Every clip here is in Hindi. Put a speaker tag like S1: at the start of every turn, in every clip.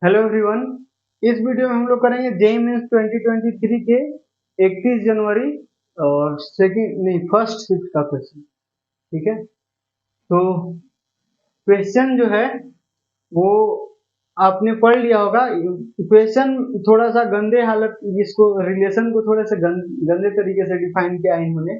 S1: Hello everyone. इस वीडियो में हम लोग करेंगे जेईई मेंस 2023 के 31 जनवरी और सेकंड नहीं फर्स्ट शिफ्ट का क्वेश्चन। ठीक है, तो क्वेश्चन जो है वो आपने पढ़ लिया होगा। क्वेश्चन थोड़ा सा गंदे हालत, इसको रिलेशन को थोड़े से गंदे तरीके से डिफाइन किया है इन्होंने।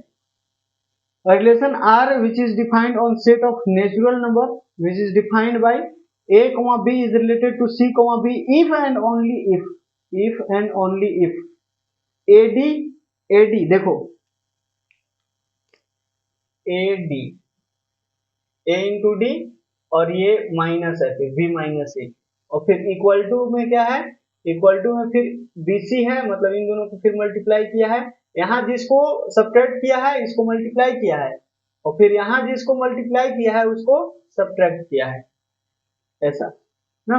S1: Relation R which is defined on set of natural number which is defined by a comma b is related to c comma b if and only if and only if ad ad देखो ad a इंटू डी और ये माइनस है फिर b माइनस ए और फिर इक्वल टू में क्या है, इक्वल टू में फिर bc है, मतलब इन दोनों को फिर मल्टीप्लाई किया है। यहाँ जिसको सब्ट्रैक्ट किया है इसको मल्टीप्लाई किया है और फिर यहाँ जिसको मल्टीप्लाई किया है उसको सब्ट्रैक्ट किया है, ऐसा ना।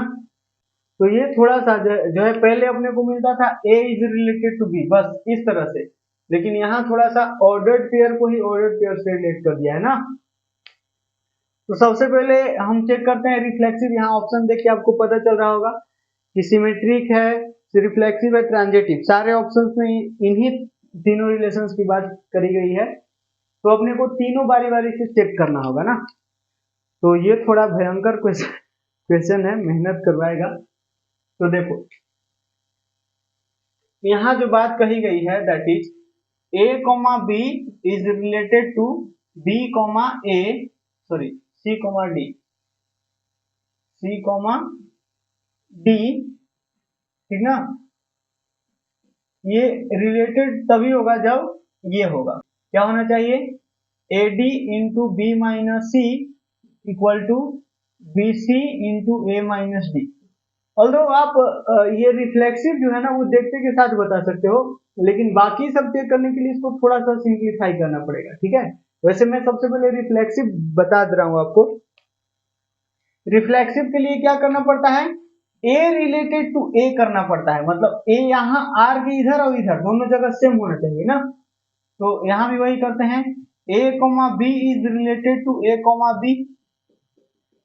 S1: तो ये थोड़ा सा जो है पहले अपने को मिलता था a is related to b, बस इस तरह से, लेकिन यहाँ थोड़ा सा ऑर्डर्ड पेयर को ही ऑर्डर्ड पेयर से रिलेट कर दिया है ना। तो सबसे पहले हम चेक करते हैं रिफ्लेक्सिव। यहाँ ऑप्शन देख के आपको पता चल रहा होगा कि सिमेट्रिक है, रिफ्लेक्सिव है, ट्रांजिटिव, सारे ऑप्शंस में इन्हीं तीनों रिलेशंस की बात करी गई है। तो अपने को तीनों बारी बारी से चेक करना होगा ना। तो ये थोड़ा भयंकर क्वेश्चन है, मेहनत करवाएगा। तो देखो यहाँ जो बात कही गई है that is a comma b is related to b comma a sorry c comma d c comma d, ठीक ना। ये रिलेटेड तभी होगा जब ये होगा, क्या होना चाहिए, ad into B minus C equal to b c into A minus d. Although आप ये रिफ्लेक्सिव जो है ना वो देखते के साथ बता सकते हो, लेकिन बाकी सब चेक करने के लिए इसको थोड़ा सा सिंप्लीफाई करना पड़ेगा। ठीक है, वैसे मैं सबसे पहले रिफ्लेक्सिव बता दे रहा हूँ आपको। रिफ्लेक्सिव के लिए क्या करना पड़ता है, ए रिलेटेड टू ए करना पड़ता है, मतलब ए यहाँ आर के इधर और इधर दोनों जगह सेम होना चाहिए ना। तो यहाँ भी वही करते हैं, a comma b is related to a comma b,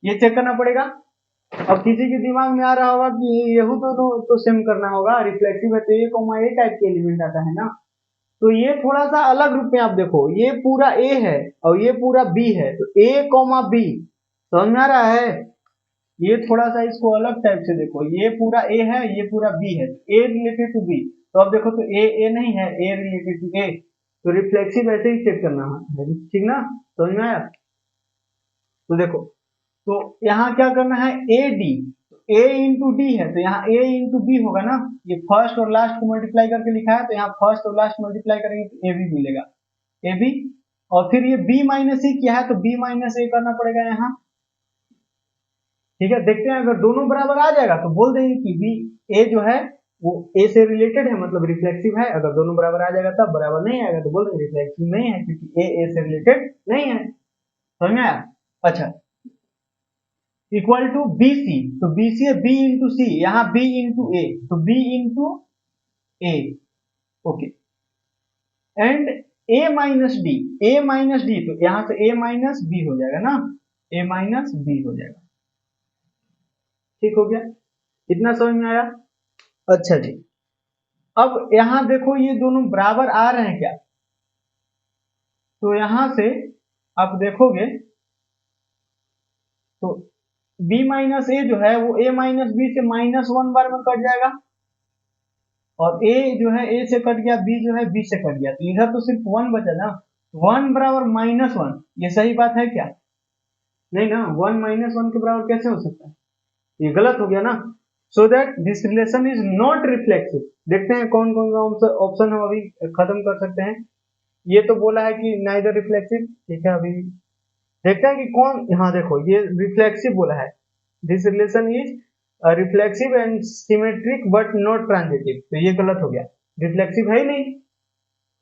S1: ये चेक करना पड़ेगा। अब किसी के दिमाग में आ रहा होगा कि यही तो सेम करना होगा, रिफ्लेक्सिव है तो ए कोमा ए टाइप के एलिमेंट आता है ना। तो ये थोड़ा सा अलग रूप में आप देखो, ये पूरा ए है और ये पूरा बी है, तो ए कोमा बी, समझ में आ रहा है। ये थोड़ा सा इसको अलग टाइप से देखो, ये पूरा ए है ये पूरा बी है, ए रिलेटेड टू बी, तो अब देखो तो ए नहीं है, ए रिलेटेड टू ए, तो रिफ्लेक्सिव ऐसे ही चेक करना है, ठीक ना, समझ में आया। तो देखो तो यहाँ क्या करना है, A D, A into D है तो यहाँ ए इंटू बी होगा ना, ये फर्स्ट और लास्ट को मल्टीप्लाई करके लिखा है तो यहाँ फर्स्ट और लास्ट मल्टीप्लाई करेंगे तो ए बी मिलेगा, ए बी। और फिर ये बी माइनस सी किया है तो बी माइनस ए करना पड़ेगा यहाँ। ठीक है, देखते हैं अगर दोनों बराबर आ जाएगा तो बोल देंगे कि बी ए जो है वो ए से रिलेटेड है, मतलब रिफ्लेक्सिव है। अगर दोनों बराबर आ जाएगा तब, बराबर नहीं आएगा तो बोल देंगे रिफ्लेक्सिव नहीं है क्योंकि ए से रिलेटेड नहीं है, समझ में आया। अच्छा, इक्वल टू बी सी, तो बी सी है बी इंटू सी, यहाँ बी इंटू ए तो b into a, okay, and a minus d, a minus d, तो यहाँ से ए माइनस बी हो जाएगा ना, ए माइनस बी हो जाएगा। ठीक हो गया, इतना समझ में आया। अच्छा जी, अब यहाँ देखो ये दोनों बराबर आ रहे हैं क्या, तो यहाँ से आप देखोगे तो b माइनस ए जो है वो a माइनस बी से माइनस वन बार में कट जाएगा, और a जो है a से कट गया, b जो है b से कट गया, तो इधर तो सिर्फ वन बचा ना, वन बराबर माइनस वन, ये सही बात है क्या, नहीं ना, वन माइनस वन के बराबर कैसे हो सकता है, ये गलत हो गया ना। So that this relation is not reflexive. देखते हैं कौन कौन सा ऑप्शन हम अभी खत्म कर सकते हैं। ये तो बोला है कि नाइदर रिफ्लेक्सिव, ठीक है, अभी देखते हैं कि कौन, यहाँ देखो ये रिफ्लेक्सिव बोला है, this relation is reflexive and symmetric but not transitive, तो ये गलत हो गया, रिफ्लेक्सिव है ही नहीं।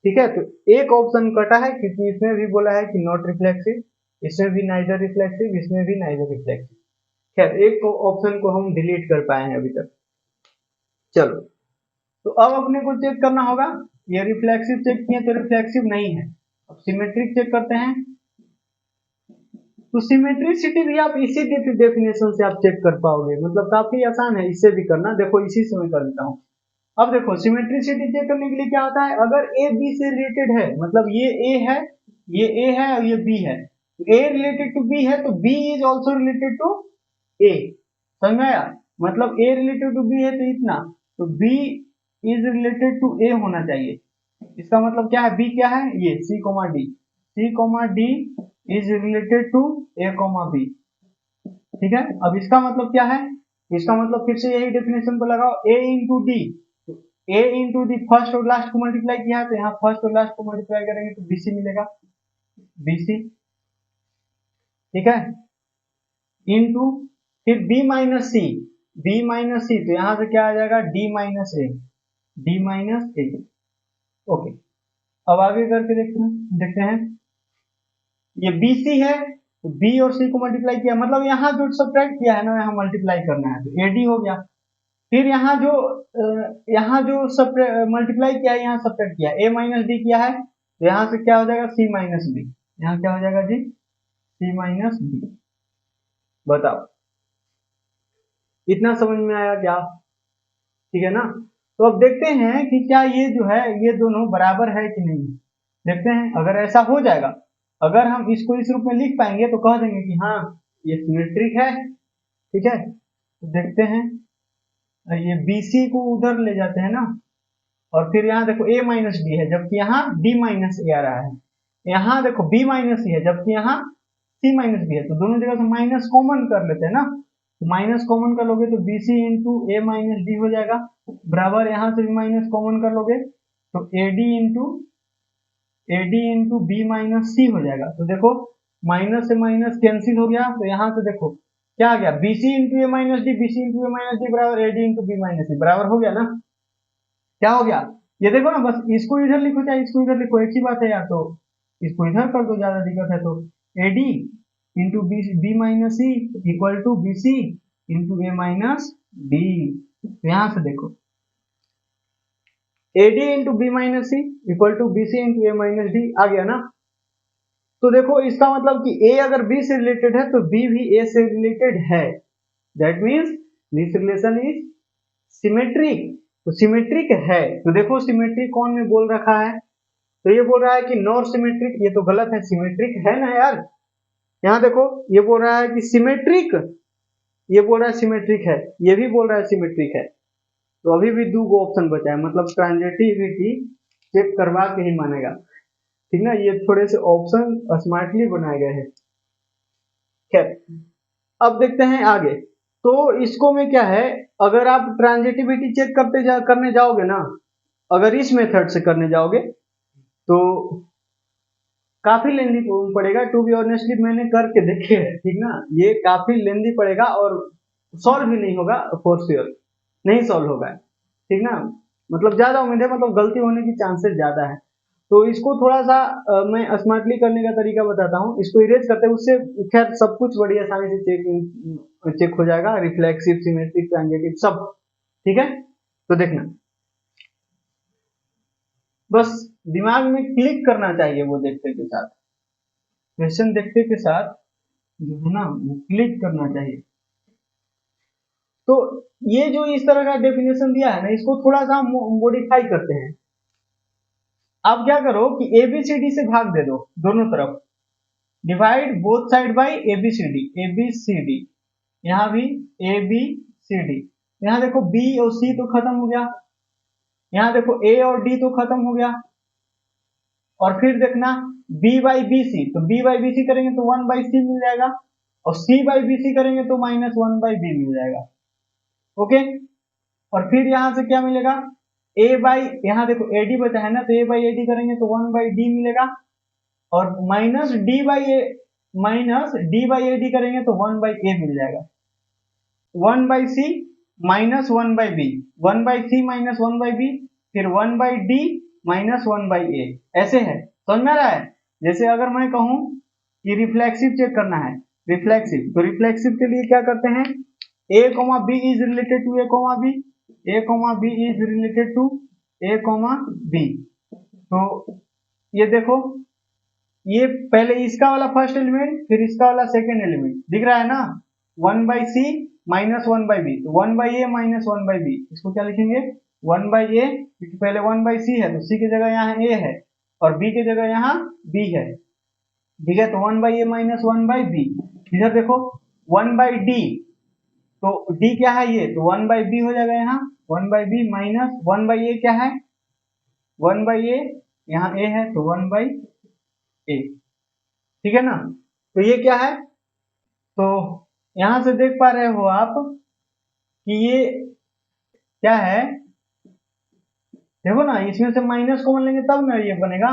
S1: ठीक है, तो एक ऑप्शन कटा है क्योंकि इसमें भी बोला है कि नॉट रिफ्लेक्सिव, इसमें भी नाइदर रिफ्लेक्सिव, इसमें भी नाइदर रिफ्लेक्सिव। खैर एक ऑप्शन को हम डिलीट कर पाए हैं अभी तक। चलो, तो अब अपने को चेक करना होगा, ये रिफ्लेक्सिव चेक किए तो रिफ्लेक्सिव नहीं है, अब सिमेट्रिक चेक करते हैं। तो सिमेट्रिसिटी भी आप इसी डेफिनेशन से आप चेक कर पाओगे, मतलब काफी आसान है इससे भी करना। देखो इसी से मैं कर देता हूँ। अब देखो सिमेट्रिसिटी चेक करने के लिए क्या होता है, अगर ए बी से रिलेटेड है, मतलब ये ए है, ये ए है और ये बी है, तो ए रिलेटेड टू बी है तो B is also related to A, समझ में आया? मतलब ए रिलेटेड टू बी है तो इतना, तो बी इज रिलेटेड टू ए होना चाहिए। इसका मतलब क्या है, बी क्या है, ये C comma D, C comma D is related to A comma B, ठीक है। अब इसका मतलब क्या है, इसका मतलब फिर से यही डेफिनेशन को लगाओ, A into D, A into D first और लास्ट को मल्टीप्लाई किया है तो यहाँ फर्स्ट और लास्ट को मल्टीप्लाई करेंगे तो बीसी मिलेगा, बीसी, ठीक है, इंटू फिर बी माइनस सी, बी माइनस सी, तो यहां से क्या आ जाएगा, डी माइनस ए, डी माइनस ए, ओके। अब आगे करके देखते हैं, ये बी सी है तो बी और सी को मल्टीप्लाई किया, मतलब यहाँ जो सब्ट्रैक्ट किया है ना यहाँ मल्टीप्लाई करना है तो एडी हो गया। फिर यहाँ जो सब मल्टीप्लाई किया है यहाँ सब्ट्रैक्ट किया, ए माइनस डी किया है तो यहाँ से क्या हो जाएगा, सी माइनस बी, यहाँ क्या हो जाएगा जी, सी माइनस बी। बताओ इतना समझ में आया क्या, ठीक है ना? तो अब देखते हैं कि क्या ये जो है ये दोनों बराबर है कि नहीं, देखते हैं। अगर ऐसा हो जाएगा, अगर हम इसको इस रूप में लिख पाएंगे तो कह देंगे कि हाँ ये सिमेट्रिक है, ठीक है। तो देखते हैं, ये BC को उधर ले जाते हैं ना, और फिर यहाँ देखो a माइनस डी है जबकि यहाँ d माइनस ए आ रहा है, यहाँ देखो b माइनस सी है जबकि यहाँ c माइनस बी है, तो दोनों जगह से माइनस कॉमन कर लेते हैं ना, तो माइनस कॉमन कर लोगे तो BC इंटू ए माइनस डी हो जाएगा, बराबर यहाँ से भी माइनस कॉमन कर लोगे तो AD इंटू बी माइनस सी हो जाएगा। तो देखो माइनस से माइनस कैंसिल हो गया, तो यहाँ से देखो क्या आ गया, BC इंटू ए माइनस डी, BC इंटू ए माइनस डी बराबर AD इंटू बी माइनस सी, बराबर हो गया ना, क्या हो गया, ये देखो ना, बस इसको इधर लिखो चाहे इसको इधर लिखो, एक ही बात है यार, तो इसको इधर कर दो, ज्यादा दिक्कत है तो AD into B minus C equal to BC into A minus D. यहां से देखो AD into B minus C equal to BC into A minus D आ गया ना। तो देखो इसका मतलब कि A अगर B से रिलेटेड है तो B भी A से रिलेटेड है, that means this relation is symmetric, तो सिमेट्रिक है। तो देखो सिमेट्रिक कौन में बोल रखा है, तो ये बोल रहा है कि नॉर सिमेट्रिक, ये तो गलत है, सिमेट्रिक है ना यार। यहाँ देखो ये बोल रहा है कि सिमेट्रिक, ये बोल रहा है सिमेट्रिक है, ये भी बोल रहा है सिमेट्रिक है, तो अभी भी दो ऑप्शन बचा है, मतलब ट्रांजिटिविटी चेक करवा के ही मानेगा, ठीक ना। ये थोड़े से ऑप्शन स्मार्टली बनाए गए हैं। खैर अब देखते हैं आगे, तो इसको में क्या है, अगर आप ट्रांजिटिविटी चेक करने जाओगे ना, अगर इस मेथड से करने जाओगे तो काफी लेंदी पड़ेगा, टू बी ऑनेस्टली मैंने करके देखे है, ठीक ना, ये काफी लेंदी पड़ेगा और सॉल्व भी नहीं होगा, फॉर श्योर नहीं सॉल्व होगा, ठीक ना, मतलब ज्यादा उम्मीद है, मतलब गलती होने की चांसेस ज्यादा है। तो इसको थोड़ा सा मैं स्मार्टली करने का तरीका बताता हूँ, इसको इरेज करते हैं, उससे खैर सब कुछ बड़ी आसानी से चेक हो जाएगा, रिफ्लेक्सिव, सिमेट्रिक, ट्रांजिटिव सब, ठीक है। तो देखना बस दिमाग में क्लिक करना चाहिए, वो देखते के साथ, क्वेश्चन देखते के साथ जो है ना वो क्लिक करना चाहिए। तो ये जो इस तरह का डेफिनेशन दिया है ना, इसको थोड़ा सा मॉडिफाई करते हैं। आप क्या करो कि ABCD से भाग दे दो दोनों तरफ, divide both side by ABCD, ABCD, यहाँ भी ABCD, यहाँ देखो B और C तो खत्म हो गया, यहाँ देखो A और D तो खत्म हो गया, और फिर देखना B बाई BC, तो B बाई BC करेंगे तो 1 बाई C मिल जाएगा, और C बाई BC करेंगे तो माइनस 1 बाई B मिल जाएगा, ओके। और फिर यहाँ से क्या मिलेगा, A बाई, यहाँ देखो AD बचा है ना, तो A बाई AD करेंगे तो 1 बाई D मिलेगा, और माइनस D बाई AD करेंगे तो 1 बाई A मिल जाएगा, 1 by C minus 1 by B, 1 by C minus 1 by B, फिर 1 by D minus 1 by A, ऐसे है, समझ में आ रहा है। जैसे अगर मैं कहूं कि रिफ्लेक्सिव चेक करना है, रिफ्लेक्सिव, तो रिफ्लेक्सिव के लिए क्या करते हैं, A, B is related to A, B, A, B is related to A, B, तो ये देखो ये पहले इसका वाला फर्स्ट एलिमेंट फिर इसका वाला सेकंड एलिमेंट दिख रहा है ना, 1/c माइनस 1/b, तो 1/a माइनस 1/b, इसको क्या लिखेंगे 1/a, क्योंकि पहले 1/c है तो c की जगह यहाँ a है और b की जगह यहाँ b है, ठीक है। तो 1/a माइनस 1/b, इधर देखो 1/d, तो d क्या है ये, तो 1/b हो जाएगा यहाँ 1/b माइनस 1/a क्या है 1/a, यहाँ a है तो 1/a, ठीक है ना। तो ये क्या है, तो यहां से देख पा रहे हो आप कि ये क्या है, देखो ना इसमें से माइनस कॉमन लेंगे तब ना ये बनेगा,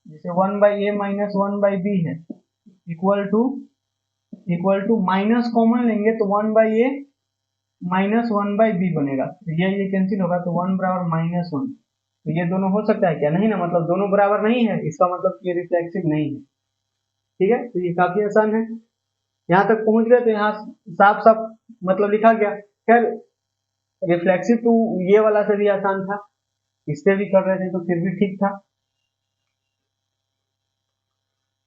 S1: जैसे 1/a माइनस 1/b है इक्वल टू माइनस कॉमन लेंगे तो 1/a माइनस 1/b बनेगा, तो ये कैंसिल होगा तो 1 बराबर -1, तो ये दोनों हो सकता है क्या, नहीं ना, मतलब दोनों बराबर नहीं है, इसका मतलब ये रिफ्लेक्सिव नहीं है, ठीक है। तो ये काफी आसान है, यहाँ तक पहुंच गए तो यहाँ साफ साफ मतलब लिखा गया। खैर रिफ्लेक्सिव तो ये वाला से भी आसान था, इससे भी कर रहे थे तो फिर भी ठीक था।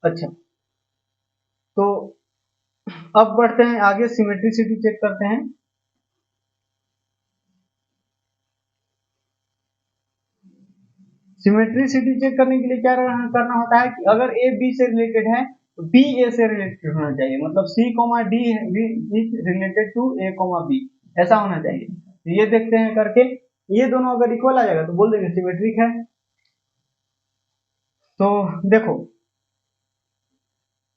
S1: अच्छा, तो अब बढ़ते हैं आगे, सिमेट्रिसिटी चेक करते हैं। सिमेट्रिसिटी चेक करने के लिए क्या करना होता है कि अगर ए बी से रिलेटेड है तो बी ए से रिलेटेड होना चाहिए, मतलब C comma D is related to A comma B, ऐसा होना चाहिए। तो ये देखते हैं करके, ये दोनों अगर इक्वल आ जाएगा तो बोल देंगे सिमेट्रिक है। तो देखो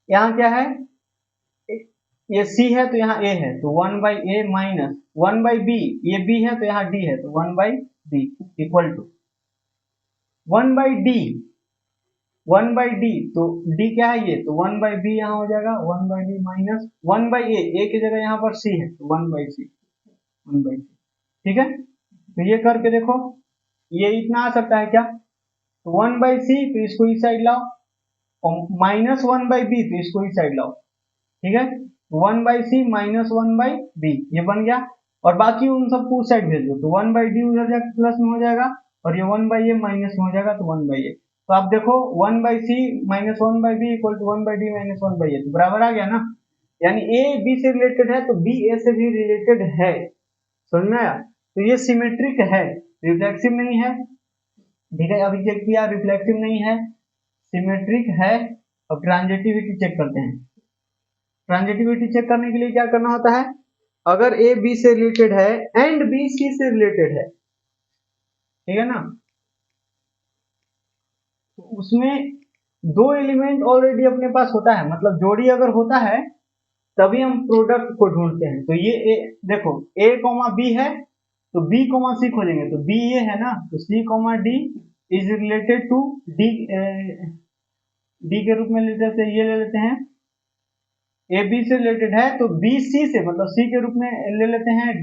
S1: यहाँ क्या है, ये C है तो यहाँ A है तो 1/a माइनस 1/b, ये B है तो यहाँ D है तो 1/b equal to 1/d, 1/d, तो D क्या है ये, तो 1/b यहाँ हो जाएगा 1/d माइनस 1/a, A की जगह यहाँ पर C है तो 1/c, 1/c, ठीक है। तो ये करके देखो, ये इतना आ सकता है क्या, तो 1/c तो इसको इस साइड लाओ और माइनस 1/b तो इसको इस साइड लाओ, ठीक है। 1/c माइनस 1/b ये बन गया, और बाकी उन सबको उस साइड भेज दो तो 1/d उधर जाकर प्लस में हो जाएगा और ये 1/a माइनस में हो जाएगा तो 1/a। तो आप देखो 1/c minus 1/b equal to 1/d minus 1/a, तो बराबर आ गया ना, यानी a b से रिलेटेड है तो b a से भी रिलेटेड है, समझ में आया। तो ये सिमेट्रिक है, रिफ्लेक्सिव नहीं है, ठीक है। अभी चेक किया रिफ्लेक्सिव नहीं है, सिमेट्रिक है। अब ट्रांजिटिविटी चेक करते हैं। ट्रांजिटिविटी चेक करने के लिए क्या करना होता है, अगर ए बी से रिलेटेड है एंड बी सी से रिलेटेड है, ठीक है ना, तो उसमें दो एलिमेंट ऑलरेडी अपने पास होता है, मतलब जोड़ी अगर होता है तभी हम प्रोडक्ट को ढूंढते हैं। तो ये देखो a कॉमा बी है तो b कॉमा सी खोजेंगे, तो b ये है ना, तो c comma d is related to d, d के रूप में लेते हैं, ये ले लेते हैं, ए बी से रिलेटेड है तो बी सी से, मतलब सी के रूप में ले लेते हैं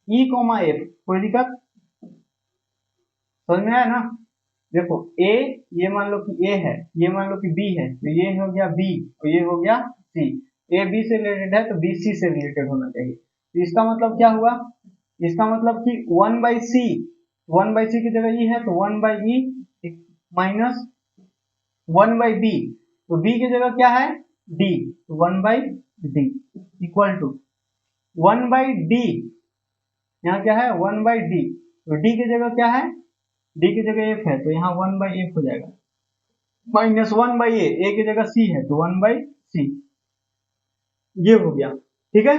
S1: ई कोमा एफ, कोई दिक्कत, समझ में आया ना। देखो ए, ये मान लो कि ए है, ये मान लो कि बी है, तो ये हो गया बी और ये हो गया सी, ए बी से रिलेटेड है तो बी सी से रिलेटेड होना चाहिए। तो इसका मतलब क्या हुआ, इसका मतलब कि 1/c, 1/c की जगह ई है तो 1/e माइनस 1/b, तो b की जगह क्या है d, तो 1/d इक्वल टू 1/d, यहाँ क्या है 1/d, तो d की जगह क्या है, d की जगह f है तो यहाँ 1/f हो जाएगा, माइनस 1/a, a की जगह c है तो 1/c, ये हो गया, ठीक है।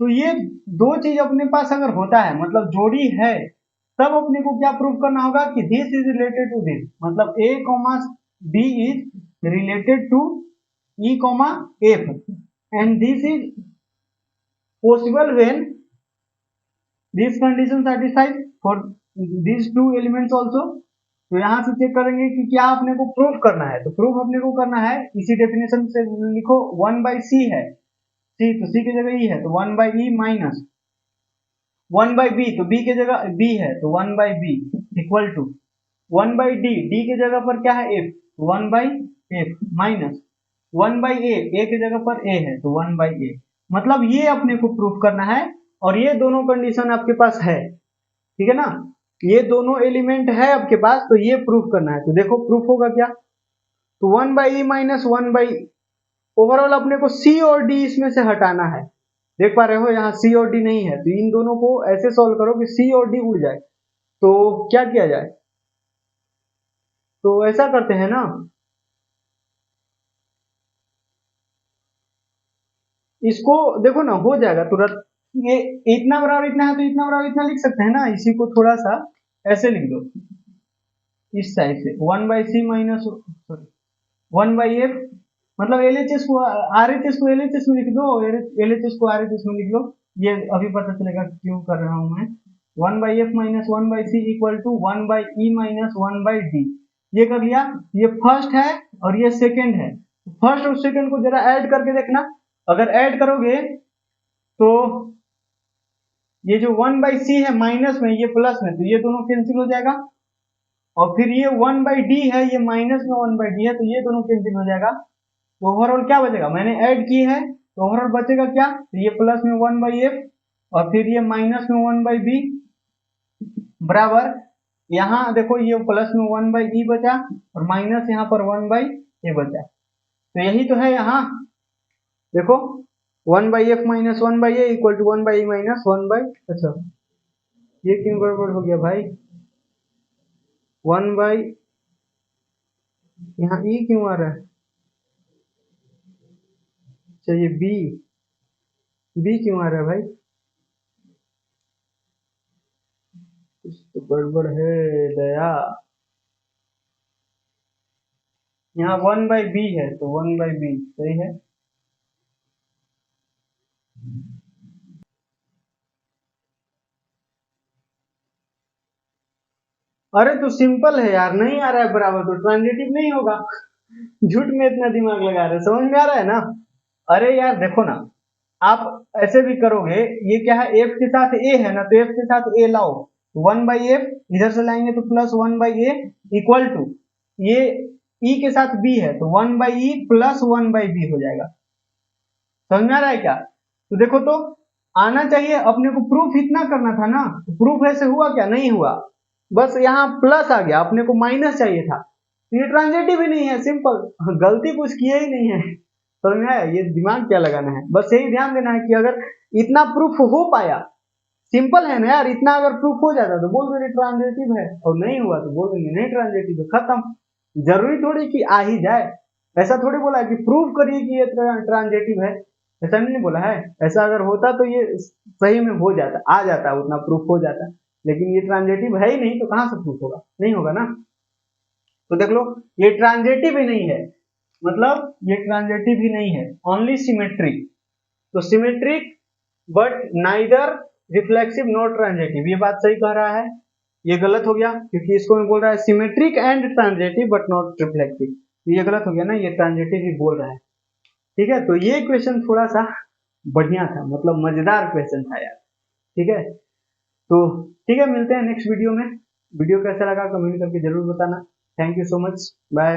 S1: तो ये दो चीज अपने पास अगर होता है, मतलब जोड़ी है, तब अपने को क्या प्रूव करना होगा कि this is related to this, मतलब a comma b is related to e comma f and this is possible when this condition satisfied for these two elements also। तो यहाँ से चेक करेंगे कि क्या अपने को प्रूफ करना है, तो प्रूफ अपने को करना है इसी डेफिनेशन से लिखो 1/c है, c तो c की जगह e है तो 1/e माइनस 1/b, तो b की जगह b है तो 1/b equal to 1/d, d की जगह पर क्या है f, 1/f minus 1/a, a की जगह पर a है तो 1/a, मतलब ये अपने को प्रूफ करना है, और ये दोनों कंडीशन आपके पास है, ठीक है ना, ये दोनों एलिमेंट है आपके पास, तो ये प्रूफ करना है। तो देखो प्रूफ होगा क्या, तो 1/e माइनस 1/e, ओवरऑल अपने को c और d इसमें से हटाना है। देख पा रहे हो यहाँ c और d नहीं है, तो इन दोनों को ऐसे सॉल्व करो कि c और d उड़ जाए। तो क्या किया जाए, तो ऐसा करते हैं ना, इसको देखो ना हो जाएगा तुरंत। ये इतना बराबर इतना है तो इतना बराबर इतना लिख सकते हैं ना, इसी को थोड़ा सा ऐसे लिख दो इस साइड से, 1/c माइनस 1/f, मतलब LHS को RHS को LHS में लिख दो, LHS को RHS में लिख दो, ये अभी पता चलेगा क्यों कर रहा हूं मैं। 1/f minus 1/c equal to 1/e minus 1/d, ये कर लिया। ये फर्स्ट है और ये सेकंड है, फर्स्ट और सेकंड को जरा ऐड करके देखना, अगर ऐड करोगे तो ये जो 1/c है माइनस में, ये प्लस में, तो ये दोनों कैंसिल हो जाएगा। और फिर ये 1/d है, ये माइनस में 1/d है, तो ये दोनों कैंसिल हो जाएगा। तो ओवरऑल क्या बचेगा, मैंने ऐड की है तो ओवरऑल बचेगा क्या, तो ये प्लस में 1/f और फिर ये माइनस में 1/b बराबर, यहाँ देखो ये प्लस में 1/e बचा और माइनस यहाँ पर 1/a बचा। तो यही तो है यहाँ देखो, 1/f minus 1/a equal to 1/e minus 1/, अच्छा ये क्यों गड़बड़ हो गया भाई, 1/, यहाँ e क्यों आ रहा है, अच्छा ये b क्यों आ रहा है भाई, कुछ तो गड़बड़ है दया। यहाँ 1/b है तो 1/b सही है। अरे तो सिंपल है यार, नहीं आ रहा है बराबर तो ट्रांजिटिव नहीं होगा, झूठ में इतना दिमाग लगा रहे, समझ में आ रहा है ना। अरे यार देखो ना, आप ऐसे भी करोगे, ये क्या है f के साथ a है ना, तो f के साथ a लाओ, 1/f इधर से लाएंगे तो प्लस 1/a इक्वल टू, ये e के साथ b है तो 1/e प्लस 1/b हो जाएगा। समझ में आ रहा है क्या, तो देखो तो आना चाहिए अपने को, प्रूफ इतना करना था ना, प्रूफ ऐसे हुआ क्या, नहीं हुआ, बस यहाँ प्लस आ गया, अपने को माइनस चाहिए था, तो ये ट्रांजिटिव ही नहीं है, सिंपल, गलती कुछ किया ही नहीं है। समझ में आया, ये दिमाग क्या लगाना है, बस यही ध्यान देना है कि अगर इतना प्रूफ हो पाया, सिंपल है ना यार, इतना अगर प्रूफ हो जाता तो बोल देंगे ट्रांजिटिव है, और नहीं हुआ तो बोल देंगे नहीं ट्रांजिटिव है, खत्म। जरूरी थोड़ी कि आ ही जाए, ऐसा थोड़ी बोला है कि प्रूव करिए कि ये ट्रांजिटिव है, ऐसा नहीं बोला है। ऐसा अगर होता तो ये सही में हो जाता, आ जाता, उतना प्रूफ हो जाता, लेकिन ये ट्रांजिटिव है ही नहीं तो कहां से प्रूफ होगा, नहीं होगा ना। तो देख लो ये ट्रांजिटिव ही नहीं है, मतलब ये ट्रांजिटिव ही नहीं है, ओनली सिमेट्रिक। तो symmetric but neither reflexive not transitive, ये बात सही कह रहा है, ये गलत हो गया क्योंकि इसको मैं बोल रहा है symmetric and transitive but not reflexive, ये गलत हो गया ना, ये ट्रांजिटिव ही बोल रहा है। ठीक है, तो ये क्वेश्चन थोड़ा सा बढ़िया था, मतलब मजेदार क्वेश्चन था यार। ठीक है, तो ठीक है, मिलते हैं नेक्स्ट वीडियो में। वीडियो कैसा लगा कमेंट करके जरूर बताना। Thank you so much, bye.